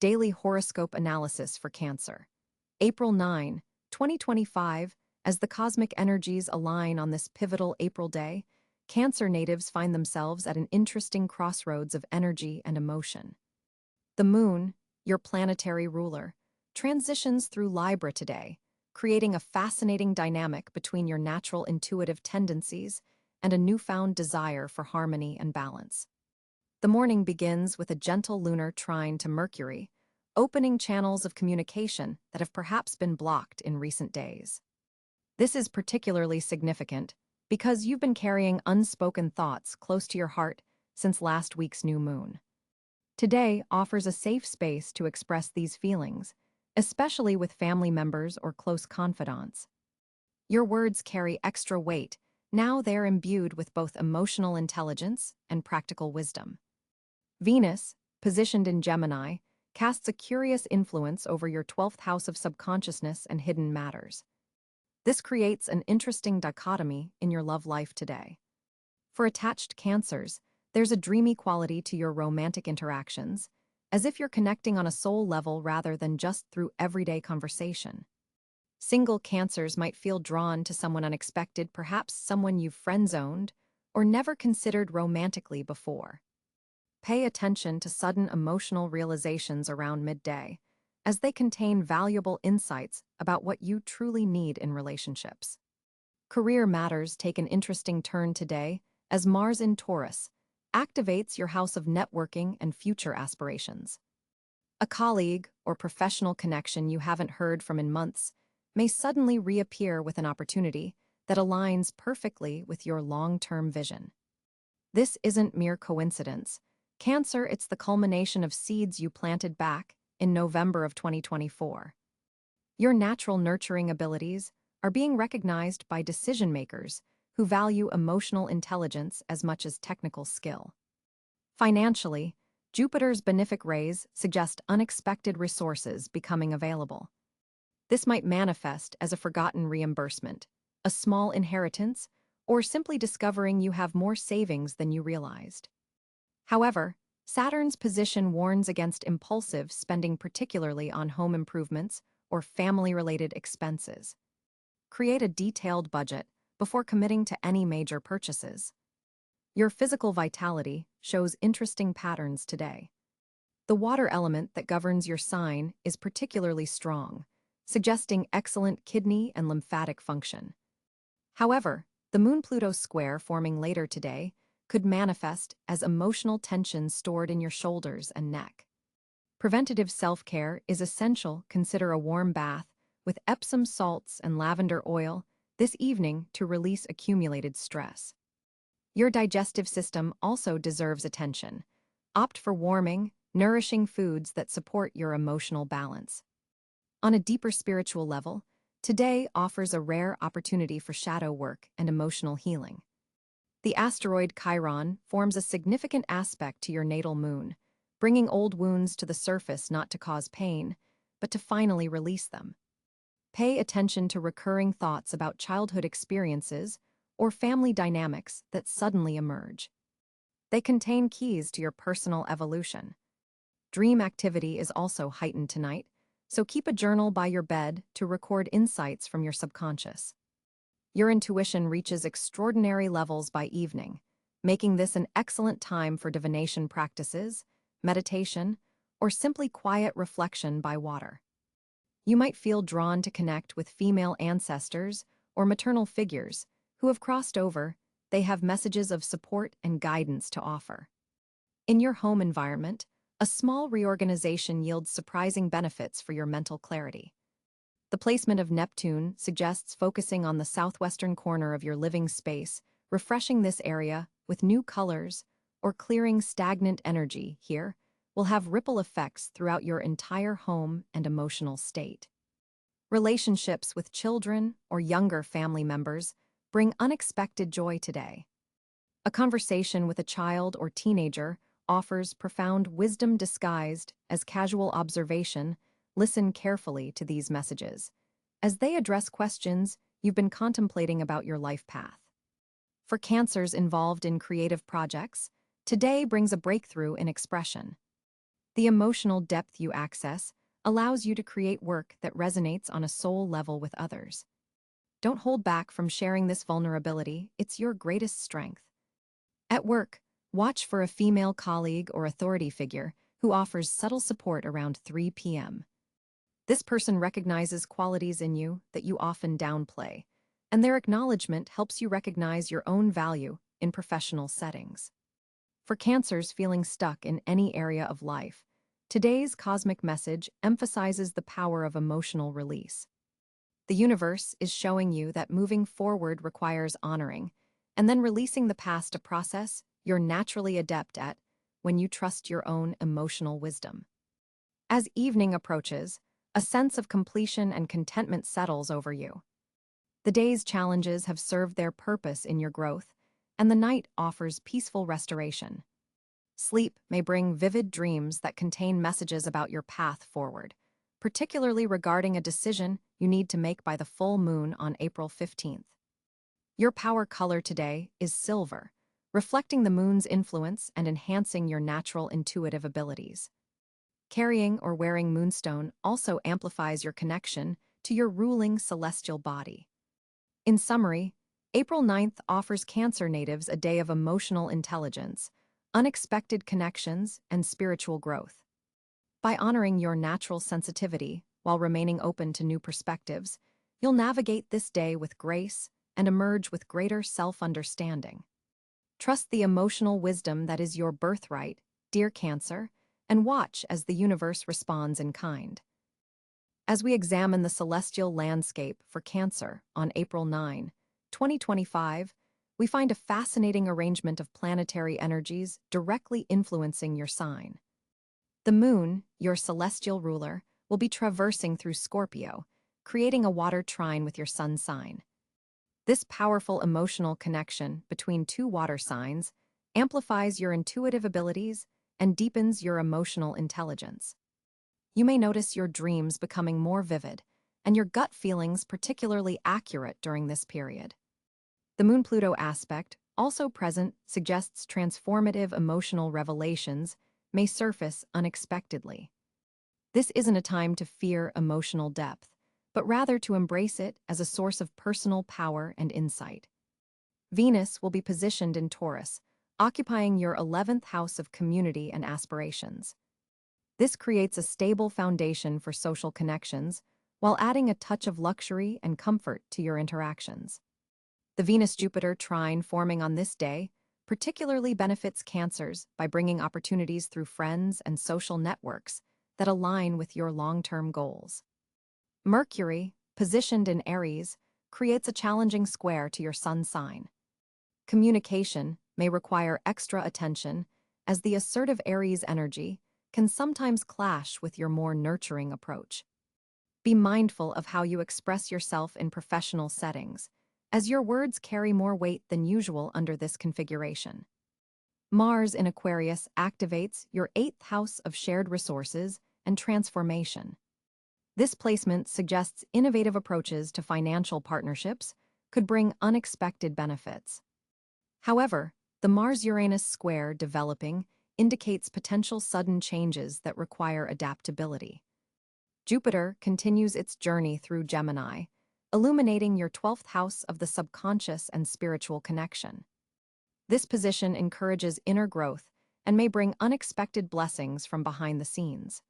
Daily Horoscope Analysis for Cancer. April 9, 2025, as the cosmic energies align on this pivotal April day, Cancer natives find themselves at an interesting crossroads of energy and emotion. The moon, your planetary ruler, transitions through Libra today, creating a fascinating dynamic between your natural intuitive tendencies and a newfound desire for harmony and balance. The morning begins with a gentle lunar trine to Mercury, opening channels of communication that have perhaps been blocked in recent days. This is particularly significant because you've been carrying unspoken thoughts close to your heart since last week's new moon. Today offers a safe space to express these feelings, especially with family members or close confidants. Your words carry extra weight, now they're imbued with both emotional intelligence and practical wisdom. Venus, positioned in Gemini, casts a curious influence over your 12th house of subconsciousness and hidden matters. This creates an interesting dichotomy in your love life today. For attached Cancers, there's a dreamy quality to your romantic interactions, as if you're connecting on a soul level rather than just through everyday conversation. Single Cancers might feel drawn to someone unexpected, perhaps someone you've friend-zoned or never considered romantically before. Pay attention to sudden emotional realizations around midday, as they contain valuable insights about what you truly need in relationships. Career matters take an interesting turn today, as Mars in Taurus activates your house of networking and future aspirations. A colleague or professional connection you haven't heard from in months may suddenly reappear with an opportunity that aligns perfectly with your long-term vision. This isn't mere coincidence. Cancer, it's the culmination of seeds you planted back in November of 2024. Your natural nurturing abilities are being recognized by decision-makers who value emotional intelligence as much as technical skill. Financially, Jupiter's benefic rays suggest unexpected resources becoming available. This might manifest as a forgotten reimbursement, a small inheritance, or simply discovering you have more savings than you realized. However, Saturn's position warns against impulsive spending, particularly on home improvements or family-related expenses. Create a detailed budget before committing to any major purchases. Your physical vitality shows interesting patterns today. The water element that governs your sign is particularly strong, suggesting excellent kidney and lymphatic function. However, the Moon-Pluto square forming later today could manifest as emotional tension stored in your shoulders and neck. Preventative self-care is essential. Consider a warm bath with Epsom salts and lavender oil this evening to release accumulated stress. Your digestive system also deserves attention. Opt for warming, nourishing foods that support your emotional balance. On a deeper spiritual level, today offers a rare opportunity for shadow work and emotional healing. The asteroid Chiron forms a significant aspect to your natal moon, bringing old wounds to the surface not to cause pain, but to finally release them. Pay attention to recurring thoughts about childhood experiences or family dynamics that suddenly emerge. They contain keys to your personal evolution. Dream activity is also heightened tonight, so keep a journal by your bed to record insights from your subconscious. Your intuition reaches extraordinary levels by evening, making this an excellent time for divination practices, meditation, or simply quiet reflection by water. You might feel drawn to connect with female ancestors or maternal figures who have crossed over. They have messages of support and guidance to offer. In your home environment, a small reorganization yields surprising benefits for your mental clarity. The placement of Neptune suggests focusing on the southwestern corner of your living space, refreshing this area with new colors, or clearing stagnant energy here will have ripple effects throughout your entire home and emotional state. Relationships with children or younger family members bring unexpected joy today. A conversation with a child or teenager offers profound wisdom disguised as casual observation. Listen carefully to these messages, as they address questions you've been contemplating about your life path. For Cancers involved in creative projects, today brings a breakthrough in expression. The emotional depth you access allows you to create work that resonates on a soul level with others. Don't hold back from sharing this vulnerability, it's your greatest strength. At work, watch for a female colleague or authority figure who offers subtle support around 3 p.m. This person recognizes qualities in you that you often downplay, and their acknowledgement helps you recognize your own value in professional settings. For Cancers feeling stuck in any area of life, today's cosmic message emphasizes the power of emotional release. The universe is showing you that moving forward requires honoring, and then releasing the past, a process you're naturally adept at when you trust your own emotional wisdom. As evening approaches, a sense of completion and contentment settles over you. The day's challenges have served their purpose in your growth, and the night offers peaceful restoration. Sleep may bring vivid dreams that contain messages about your path forward, particularly regarding a decision you need to make by the full moon on April 15th. Your power color today is silver, reflecting the moon's influence and enhancing your natural intuitive abilities. Carrying or wearing moonstone also amplifies your connection to your ruling celestial body. In summary, April 9th offers Cancer natives a day of emotional intelligence, unexpected connections, and spiritual growth. By honoring your natural sensitivity while remaining open to new perspectives, you'll navigate this day with grace and emerge with greater self-understanding. Trust the emotional wisdom that is your birthright, dear Cancer, and watch as the universe responds in kind. As we examine the celestial landscape for Cancer on April 9, 2025, we find a fascinating arrangement of planetary energies directly influencing your sign. The moon, your celestial ruler, will be traversing through Scorpio, creating a water trine with your sun sign. This powerful emotional connection between two water signs amplifies your intuitive abilities and deepens your emotional intelligence. You may notice your dreams becoming more vivid and your gut feelings particularly accurate during this period. The Moon-Pluto aspect, also present, suggests transformative emotional revelations may surface unexpectedly. This isn't a time to fear emotional depth, but rather to embrace it as a source of personal power and insight. Venus will be positioned in Taurus, occupying your 11th house of community and aspirations. This creates a stable foundation for social connections, while adding a touch of luxury and comfort to your interactions. The Venus-Jupiter trine forming on this day particularly benefits Cancers by bringing opportunities through friends and social networks that align with your long-term goals. Mercury, positioned in Aries, creates a challenging square to your sun sign. Communication may require extra attention, as the assertive Aries energy can sometimes clash with your more nurturing approach. Be mindful of how you express yourself in professional settings, as your words carry more weight than usual under this configuration. Mars in Aquarius activates your 8th house of shared resources and transformation. This placement suggests innovative approaches to financial partnerships could bring unexpected benefits. However, the Mars-Uranus square developing indicates potential sudden changes that require adaptability. Jupiter continues its journey through Gemini, illuminating your 12th house of the subconscious and spiritual connection. This position encourages inner growth and may bring unexpected blessings from behind the scenes.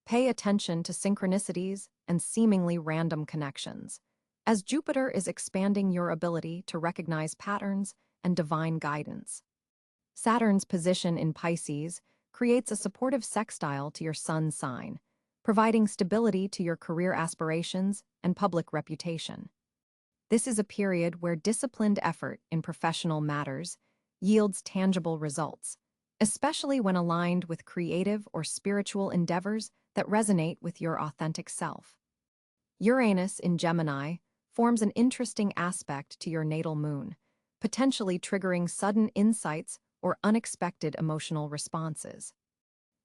Pay attention to synchronicities and seemingly random connections, as Jupiter is expanding your ability to recognize patterns and divine guidance. Saturn's position in Pisces creates a supportive sextile to your sun sign, providing stability to your career aspirations and public reputation. This is a period where disciplined effort in professional matters yields tangible results, especially when aligned with creative or spiritual endeavors that resonate with your authentic self. Uranus in Gemini forms an interesting aspect to your natal moon, potentially triggering sudden insights or unexpected emotional responses.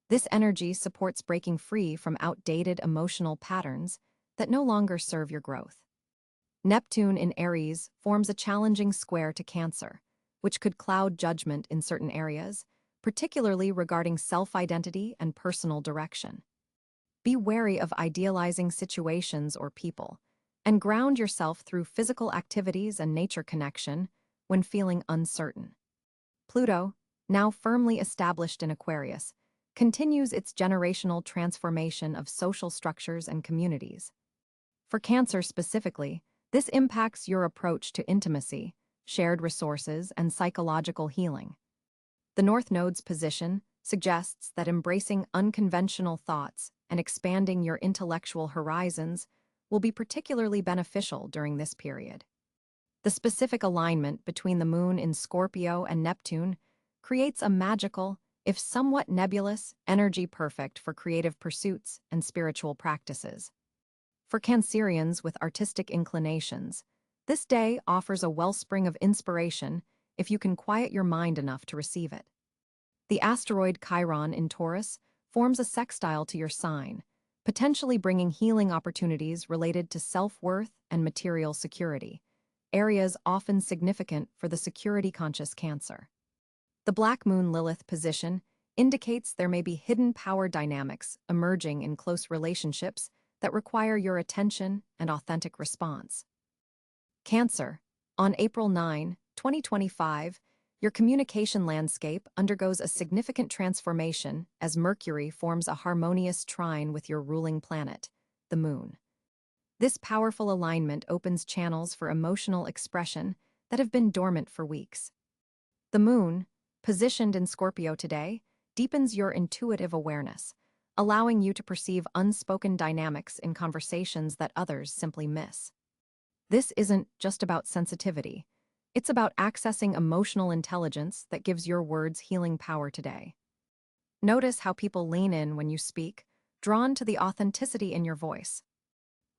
This energy supports breaking free from outdated emotional patterns that no longer serve your growth. Neptune in Aries forms a challenging square to Cancer, which could cloud judgment in certain areas, particularly regarding self-identity and personal direction. Be wary of idealizing situations or people, and ground yourself through physical activities and nature connection when feeling uncertain. Pluto, now firmly established in Aquarius, continues its generational transformation of social structures and communities. For Cancer specifically, this impacts your approach to intimacy, shared resources, and psychological healing. The North Node's position suggests that embracing unconventional thoughts and expanding your intellectual horizons will be particularly beneficial during this period. The specific alignment between the Moon in Scorpio and Neptune creates a magical, if somewhat nebulous, energy perfect for creative pursuits and spiritual practices. For Cancerians with artistic inclinations, this day offers a wellspring of inspiration if you can quiet your mind enough to receive it. The asteroid Chiron in Taurus forms a sextile to your sign, potentially bringing healing opportunities related to self-worth and material security, areas often significant for the security-conscious Cancer. The Black Moon Lilith position indicates there may be hidden power dynamics emerging in close relationships that require your attention and authentic response. Cancer, on April 9, 2025, your communication landscape undergoes a significant transformation as Mercury forms a harmonious trine with your ruling planet, the Moon. This powerful alignment opens channels for emotional expression that have been dormant for weeks. The Moon, positioned in Scorpio today, deepens your intuitive awareness, allowing you to perceive unspoken dynamics in conversations that others simply miss. This isn't just about sensitivity. It's about accessing emotional intelligence that gives your words healing power today. Notice how people lean in when you speak, drawn to the authenticity in your voice.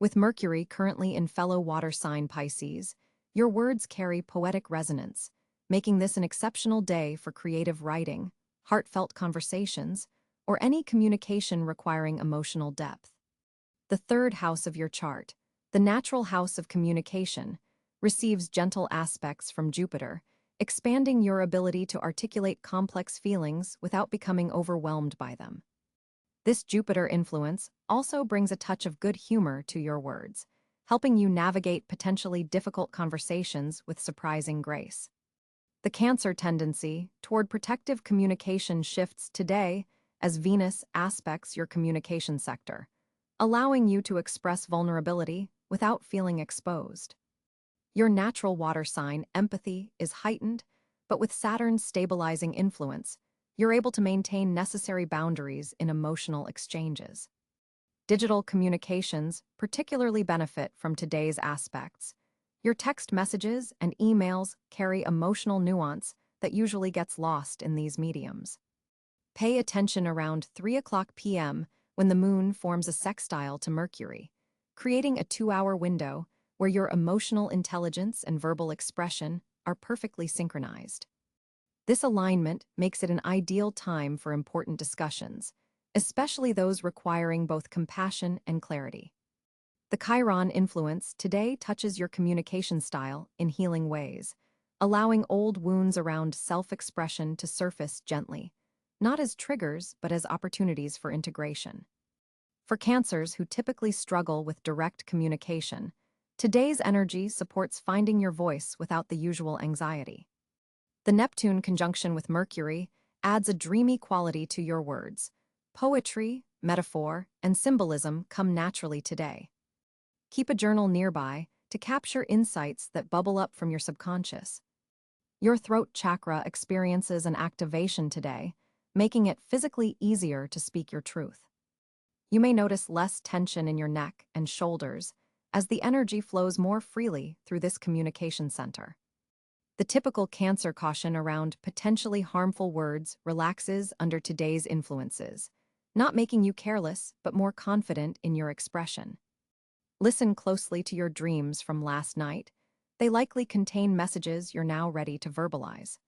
With Mercury currently in fellow water sign Pisces, your words carry poetic resonance, making this an exceptional day for creative writing, heartfelt conversations, or any communication requiring emotional depth. The third house of your chart, the natural house of communication, receives gentle aspects from Jupiter, expanding your ability to articulate complex feelings without becoming overwhelmed by them. This Jupiter influence also brings a touch of good humor to your words, helping you navigate potentially difficult conversations with surprising grace. The Cancer tendency toward protective communication shifts today as Venus aspects your communication sector, allowing you to express vulnerability without feeling exposed. Your natural water sign, empathy, is heightened, but with Saturn's stabilizing influence, you're able to maintain necessary boundaries in emotional exchanges. Digital communications particularly benefit from today's aspects. Your text messages and emails carry emotional nuance that usually gets lost in these mediums. Pay attention around 3 p.m. when the Moon forms a sextile to Mercury, creating a 2-hour window where your emotional intelligence and verbal expression are perfectly synchronized. This alignment makes it an ideal time for important discussions, especially those requiring both compassion and clarity. The Chiron influence today touches your communication style in healing ways, allowing old wounds around self-expression to surface gently, not as triggers but as opportunities for integration. For Cancers who typically struggle with direct communication, today's energy supports finding your voice without the usual anxiety. The Neptune conjunction with Mercury adds a dreamy quality to your words. Poetry, metaphor, and symbolism come naturally today. Keep a journal nearby to capture insights that bubble up from your subconscious. Your throat chakra experiences an activation today, making it physically easier to speak your truth. You may notice less tension in your neck and shoulders as the energy flows more freely through this communication center. The typical Cancer caution around potentially harmful words relaxes under today's influences, not making you careless but more confident in your expression. Listen closely to your dreams from last night. They likely contain messages you're now ready to verbalize.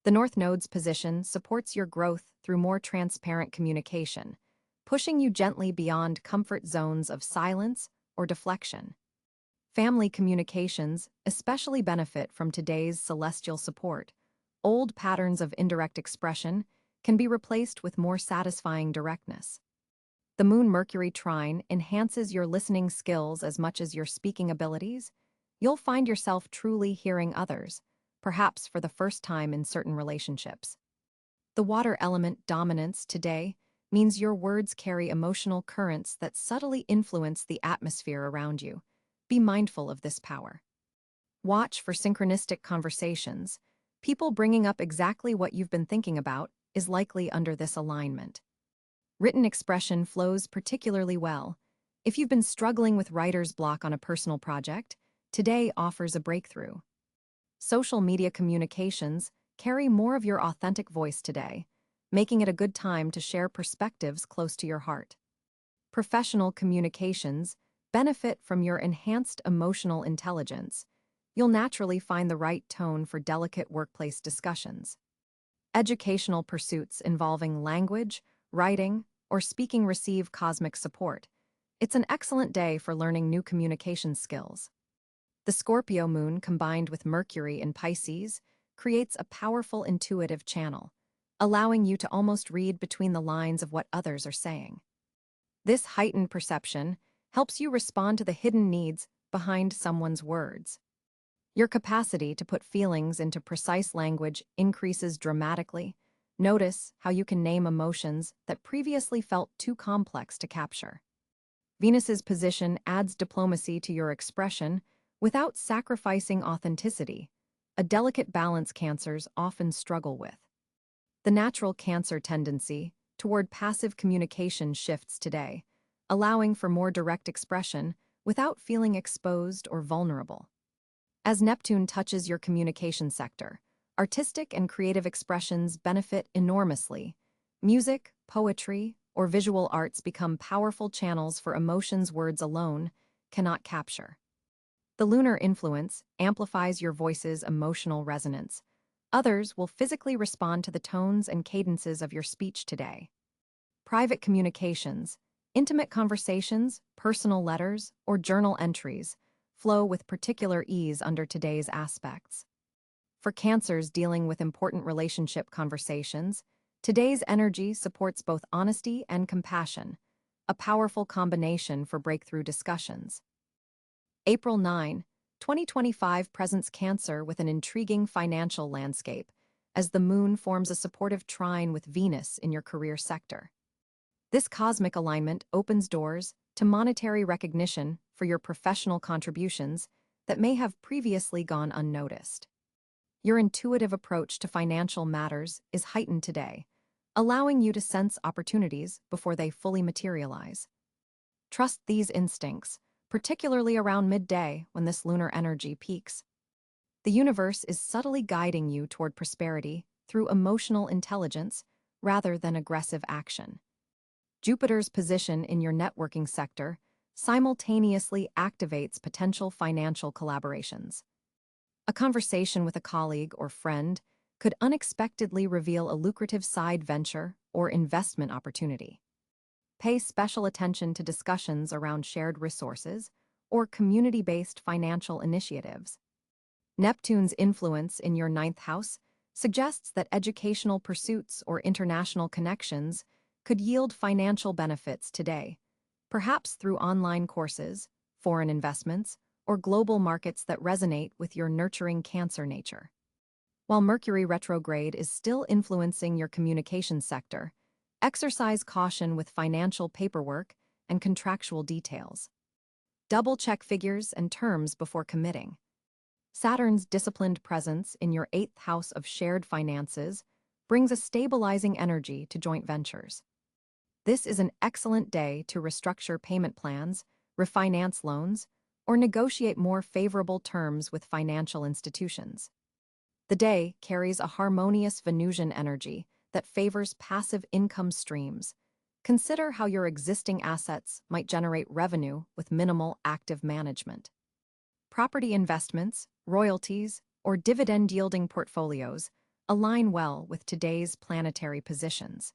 The North Node's position supports your growth through more transparent communication, pushing you gently beyond comfort zones of silence or deflection. Family communications especially benefit from today's celestial support. Old patterns of indirect expression can be replaced with more satisfying directness. The Moon-Mercury trine enhances your listening skills as much as your speaking abilities. You'll find yourself truly hearing others, perhaps for the first time in certain relationships. The water element dominance today means your words carry emotional currents that subtly influence the atmosphere around you. Be mindful of this power. Watch for synchronistic conversations. People bringing up exactly what you've been thinking about is likely under this alignment. Written expression flows particularly well. If you've been struggling with writer's block on a personal project, today offers a breakthrough. Social media communications carry more of your authentic voice today, making it a good time to share perspectives close to your heart. Professional communications benefit from your enhanced emotional intelligence. You'll naturally find the right tone for delicate workplace discussions. Educational pursuits involving language, writing, or speaking receive cosmic support. It's an excellent day for learning new communication skills. The Scorpio moon combined with Mercury in Pisces creates a powerful intuitive channel, allowing you to almost read between the lines of what others are saying. This heightened perception helps you respond to the hidden needs behind someone's words. Your capacity to put feelings into precise language increases dramatically. Notice how you can name emotions that previously felt too complex to capture. Venus's position adds diplomacy to your expression without sacrificing authenticity, a delicate balance Cancers often struggle with. The natural Cancer tendency toward passive communication shifts today, allowing for more direct expression without feeling exposed or vulnerable. As Neptune touches your communication sector, artistic and creative expressions benefit enormously. Music, poetry, or visual arts become powerful channels for emotions words alone cannot capture. The lunar influence amplifies your voice's emotional resonance. Others will physically respond to the tones and cadences of your speech today. Private communications, intimate conversations, personal letters, or journal entries flow with particular ease under today's aspects. For Cancers dealing with important relationship conversations, today's energy supports both honesty and compassion, a powerful combination for breakthrough discussions. April 9, 2025 presents Cancer with an intriguing financial landscape, as the moon forms a supportive trine with Venus in your career sector. This cosmic alignment opens doors to monetary recognition for your professional contributions that may have previously gone unnoticed. Your intuitive approach to financial matters is heightened today, allowing you to sense opportunities before they fully materialize. Trust these instincts, particularly around midday when this lunar energy peaks. The universe is subtly guiding you toward prosperity through emotional intelligence rather than aggressive action. Jupiter's position in your networking sector simultaneously activates potential financial collaborations. A conversation with a colleague or friend could unexpectedly reveal a lucrative side venture or investment opportunity. Pay special attention to discussions around shared resources or community-based financial initiatives. Neptune's influence in your ninth house suggests that educational pursuits or international connections could yield financial benefits today, perhaps through online courses, foreign investments, or global markets that resonate with your nurturing Cancer nature. While Mercury retrograde is still influencing your communication sector, exercise caution with financial paperwork and contractual details. Double-check figures and terms before committing. Saturn's disciplined presence in your eighth house of shared finances brings a stabilizing energy to joint ventures. This is an excellent day to restructure payment plans, refinance loans, or negotiate more favorable terms with financial institutions. The day carries a harmonious Venusian energy that favors passive income streams. Consider how your existing assets might generate revenue with minimal active management. Property investments, royalties, or dividend-yielding portfolios align well with today's planetary positions.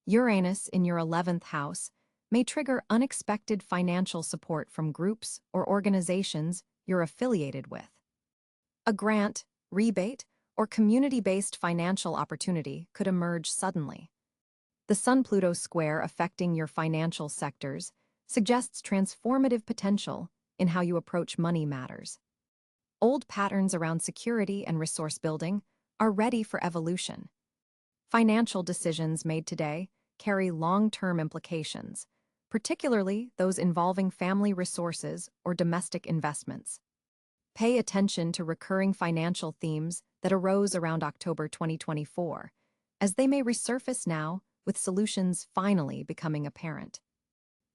Uranus in your 11th house may trigger unexpected financial support from groups or organizations you're affiliated with. A grant, rebate, or community-based financial opportunity could emerge suddenly. The Sun-Pluto square affecting your financial sectors suggests transformative potential in how you approach money matters. Old patterns around security and resource building are ready for evolution. Financial decisions made today carry long-term implications, particularly those involving family resources or domestic investments. Pay attention to recurring financial themes that arose around October 2024, as they may resurface now with solutions finally becoming apparent.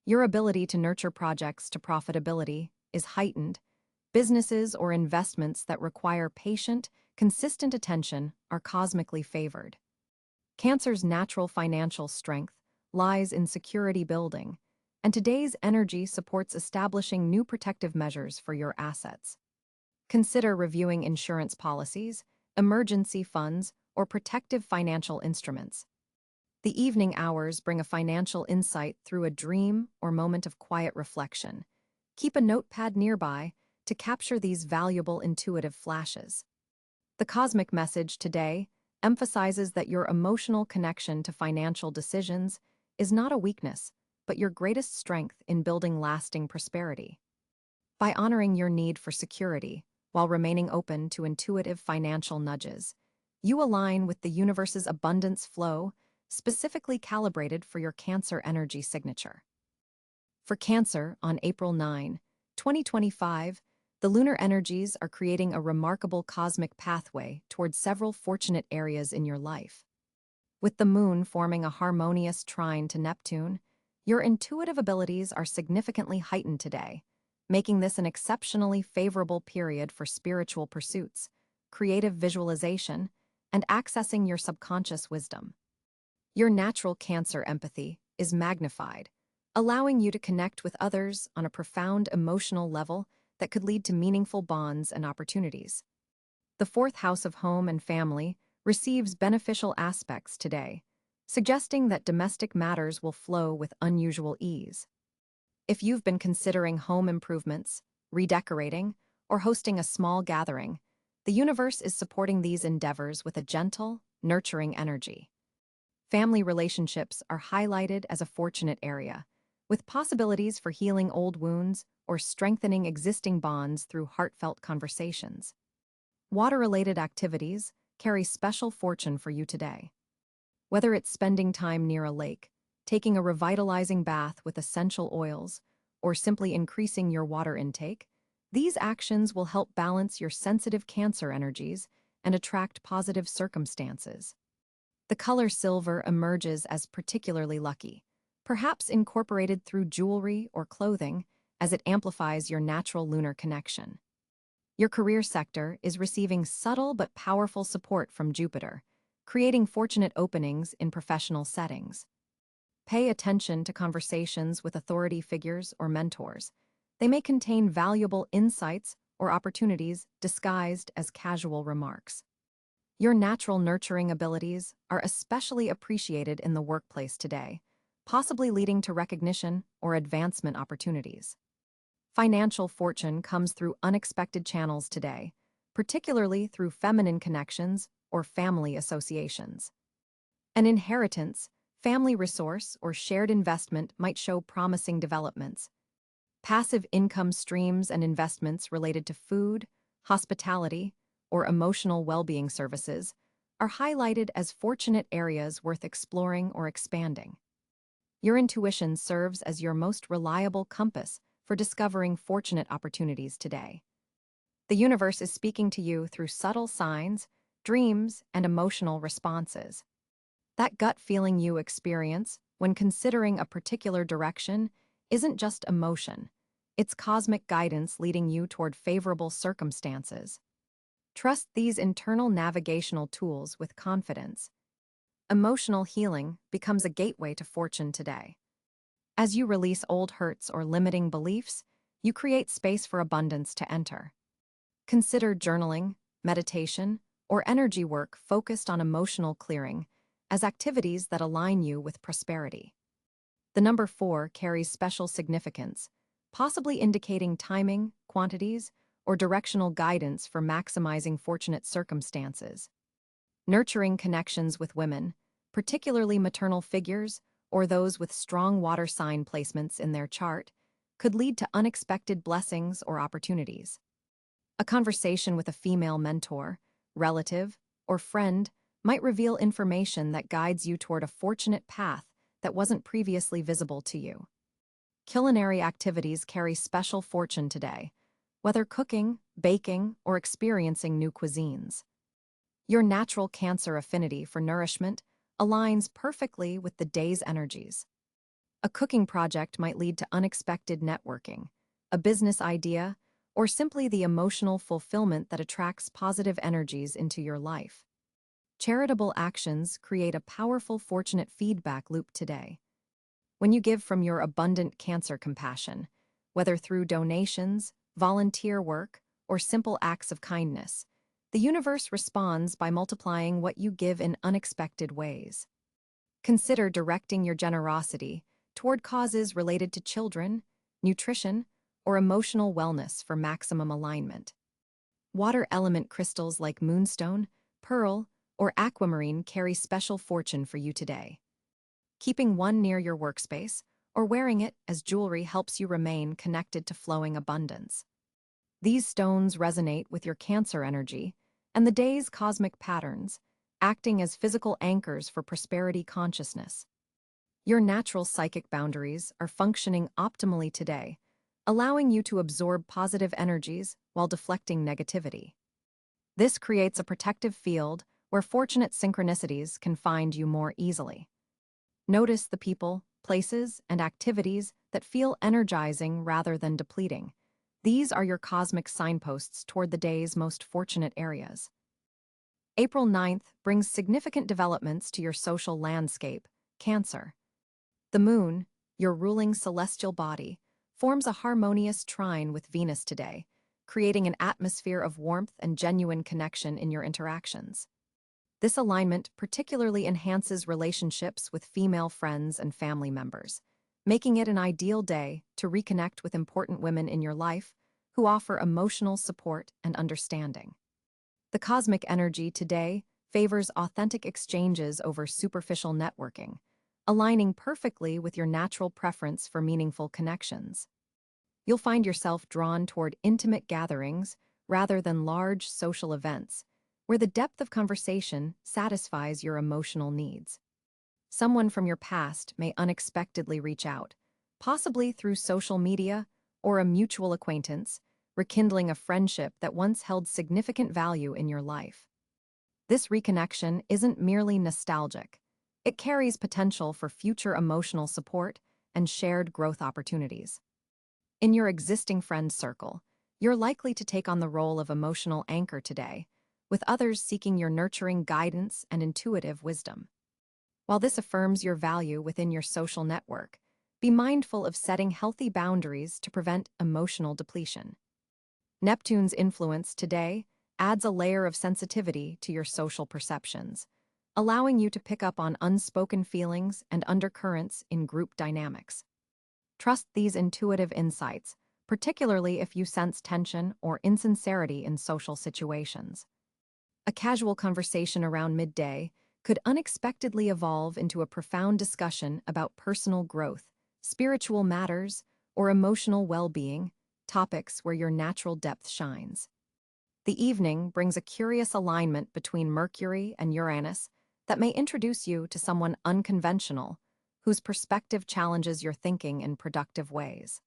Your ability to nurture projects to profitability is heightened. Businesses or investments that require patient, consistent attention are cosmically favored. Cancer's natural financial strength lies in security building, and today's energy supports establishing new protective measures for your assets. Consider reviewing insurance policies, emergency funds, or protective financial instruments. The evening hours bring a financial insight through a dream or moment of quiet reflection. Keep a notepad nearby to capture these valuable intuitive flashes. The cosmic message today emphasizes that your emotional connection to financial decisions is not a weakness, but your greatest strength in building lasting prosperity. By honoring your need for security while remaining open to intuitive financial nudges, you align with the universe's abundance flow, specifically calibrated for your Cancer energy signature. For Cancer, on April 9, 2025, the lunar energies are creating a remarkable cosmic pathway towards several fortunate areas in your life. With the moon forming a harmonious trine to Neptune, your intuitive abilities are significantly heightened today, making this an exceptionally favorable period for spiritual pursuits, creative visualization, and accessing your subconscious wisdom. Your natural Cancer empathy is magnified, allowing you to connect with others on a profound emotional level that could lead to meaningful bonds and opportunities. The fourth house of home and family receives beneficial aspects today, suggesting that domestic matters will flow with unusual ease. If you've been considering home improvements, redecorating, or hosting a small gathering, the universe is supporting these endeavors with a gentle, nurturing energy. Family relationships are highlighted as a fortunate area, with possibilities for healing old wounds or strengthening existing bonds through heartfelt conversations. Water-related activities carry special fortune for you today. Whether it's spending time near a lake, taking a revitalizing bath with essential oils, or simply increasing your water intake, these actions will help balance your sensitive Cancer energies and attract positive circumstances. The color silver emerges as particularly lucky, perhaps incorporated through jewelry or clothing, as it amplifies your natural lunar connection. Your career sector is receiving subtle but powerful support from Jupiter, creating fortunate openings in professional settings. Pay attention to conversations with authority figures or mentors. They may contain valuable insights or opportunities disguised as casual remarks. Your natural nurturing abilities are especially appreciated in the workplace today, possibly leading to recognition or advancement opportunities. Financial fortune comes through unexpected channels today, particularly through feminine connections or family associations. An inheritance, family resource, or shared investment might show promising developments. Passive income streams and investments related to food, hospitality, or emotional well-being services are highlighted as fortunate areas worth exploring or expanding. Your intuition serves as your most reliable compass for discovering fortunate opportunities today. The universe is speaking to you through subtle signs, dreams, and emotional responses. That gut feeling you experience when considering a particular direction isn't just emotion, it's cosmic guidance leading you toward favorable circumstances. Trust these internal navigational tools with confidence. Emotional healing becomes a gateway to fortune today. As you release old hurts or limiting beliefs, you create space for abundance to enter. Consider journaling, meditation, or energy work focused on emotional clearing as activities that align you with prosperity. The number 4 carries special significance, possibly indicating timing, quantities, or directional guidance for maximizing fortunate circumstances. Nurturing connections with women, particularly maternal figures or those with strong water sign placements in their chart, could lead to unexpected blessings or opportunities. A conversation with a female mentor, relative, or friend might reveal information that guides you toward a fortunate path that wasn't previously visible to you. Culinary activities carry special fortune today, whether cooking, baking, or experiencing new cuisines. Your natural Cancer affinity for nourishment aligns perfectly with the day's energies. A cooking project might lead to unexpected networking, a business idea, or simply the emotional fulfillment that attracts positive energies into your life. Charitable actions create a powerful fortunate feedback loop today. When you give from your abundant Cancer compassion, whether through donations, volunteer work, or simple acts of kindness, the universe responds by multiplying what you give in unexpected ways. Consider directing your generosity toward causes related to children, nutrition, or emotional wellness for maximum alignment. Water element crystals like moonstone, pearl, or aquamarine carry special fortune for you today. Keeping one near your workspace or wearing it as jewelry helps you remain connected to flowing abundance. These stones resonate with your Cancer energy and the day's cosmic patterns, acting as physical anchors for prosperity consciousness. Your natural psychic boundaries are functioning optimally today, allowing you to absorb positive energies while deflecting negativity. This creates a protective field where fortunate synchronicities can find you more easily. Notice the people, places, and activities that feel energizing rather than depleting. These are your cosmic signposts toward the day's most fortunate areas. April 9th brings significant developments to your social landscape, Cancer. The moon, your ruling celestial body, forms a harmonious trine with Venus today, creating an atmosphere of warmth and genuine connection in your interactions. This alignment particularly enhances relationships with female friends and family members, making it an ideal day to reconnect with important women in your life who offer emotional support and understanding. The cosmic energy today favors authentic exchanges over superficial networking, aligning perfectly with your natural preference for meaningful connections. You'll find yourself drawn toward intimate gatherings rather than large social events, where the depth of conversation satisfies your emotional needs. Someone from your past may unexpectedly reach out, possibly through social media or a mutual acquaintance, rekindling a friendship that once held significant value in your life. This reconnection isn't merely nostalgic. It carries potential for future emotional support and shared growth opportunities. In your existing friend circle, you're likely to take on the role of emotional anchor today, with others seeking your nurturing guidance and intuitive wisdom. While this affirms your value within your social network, be mindful of setting healthy boundaries to prevent emotional depletion. Neptune's influence today adds a layer of sensitivity to your social perceptions, allowing you to pick up on unspoken feelings and undercurrents in group dynamics. Trust these intuitive insights, particularly if you sense tension or insincerity in social situations. A casual conversation around midday could unexpectedly evolve into a profound discussion about personal growth, spiritual matters, or emotional well-being, topics where your natural depth shines. The evening brings a curious alignment between Mercury and Uranus that may introduce you to someone unconventional, whose perspective challenges your thinking in productive ways.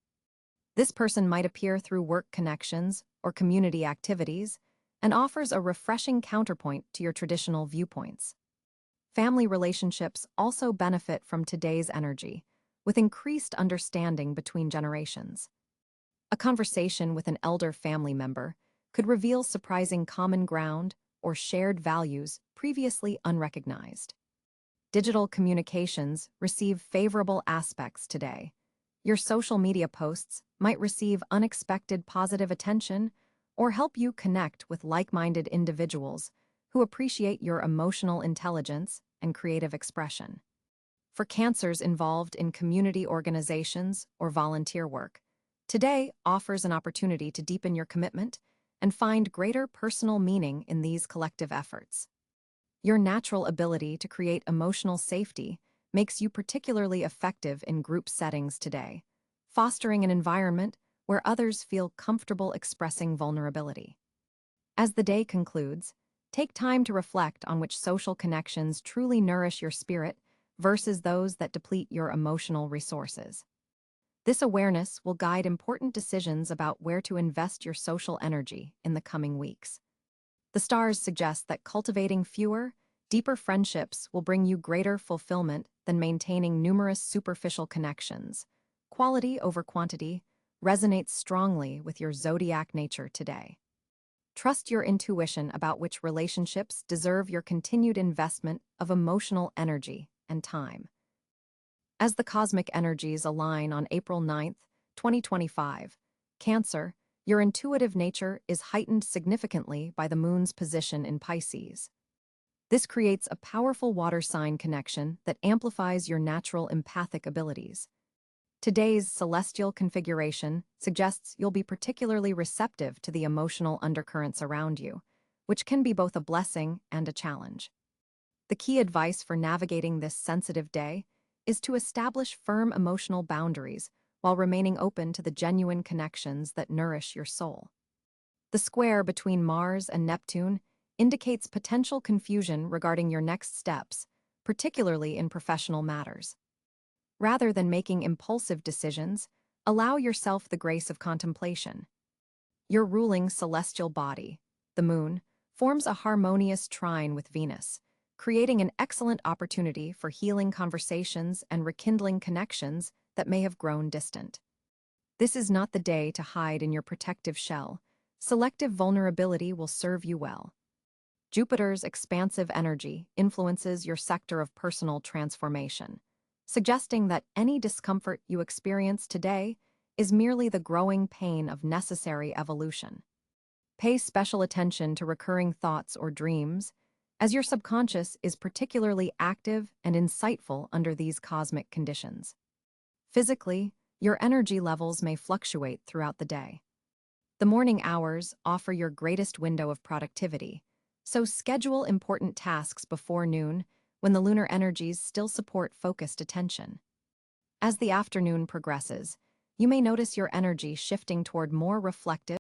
This person might appear through work connections or community activities and offers a refreshing counterpoint to your traditional viewpoints. Family relationships also benefit from today's energy, with increased understanding between generations. A conversation with an elder family member could reveal surprising common ground or shared values previously unrecognized. Digital communications receive favorable aspects today. Your social media posts might receive unexpected positive attention or help you connect with like-minded individuals who appreciate your emotional intelligence and creative expression. For Cancers involved in community organizations or volunteer work, today offers an opportunity to deepen your commitment and find greater personal meaning in these collective efforts. Your natural ability to create emotional safety makes you particularly effective in group settings today, fostering an environment where others feel comfortable expressing vulnerability. As the day concludes, take time to reflect on which social connections truly nourish your spirit versus those that deplete your emotional resources. This awareness will guide important decisions about where to invest your social energy in the coming weeks. The stars suggest that cultivating fewer, deeper friendships will bring you greater fulfillment than maintaining numerous superficial connections. Quality over quantity resonates strongly with your zodiac nature today. Trust your intuition about which relationships deserve your continued investment of emotional energy and time. As the cosmic energies align on April 9th, 2025, Cancer, your intuitive nature is heightened significantly by the moon's position in Pisces. This creates a powerful water sign connection that amplifies your natural empathic abilities. Today's celestial configuration suggests you'll be particularly receptive to the emotional undercurrents around you, which can be both a blessing and a challenge. The key advice for navigating this sensitive day is to establish firm emotional boundaries while remaining open to the genuine connections that nourish your soul. The square between Mars and Neptune indicates potential confusion regarding your next steps, particularly in professional matters. Rather than making impulsive decisions, allow yourself the grace of contemplation. Your ruling celestial body, the moon, forms a harmonious trine with Venus, creating an excellent opportunity for healing conversations and rekindling connections that may have grown distant. This is not the day to hide in your protective shell. Selective vulnerability will serve you well. Jupiter's expansive energy influences your sector of personal transformation, suggesting that any discomfort you experience today is merely the growing pain of necessary evolution. Pay special attention to recurring thoughts or dreams, as your subconscious is particularly active and insightful under these cosmic conditions. Physically, your energy levels may fluctuate throughout the day. The morning hours offer your greatest window of productivity, so schedule important tasks before noon when the lunar energies still support focused attention. As the afternoon progresses, you may notice your energy shifting toward more reflective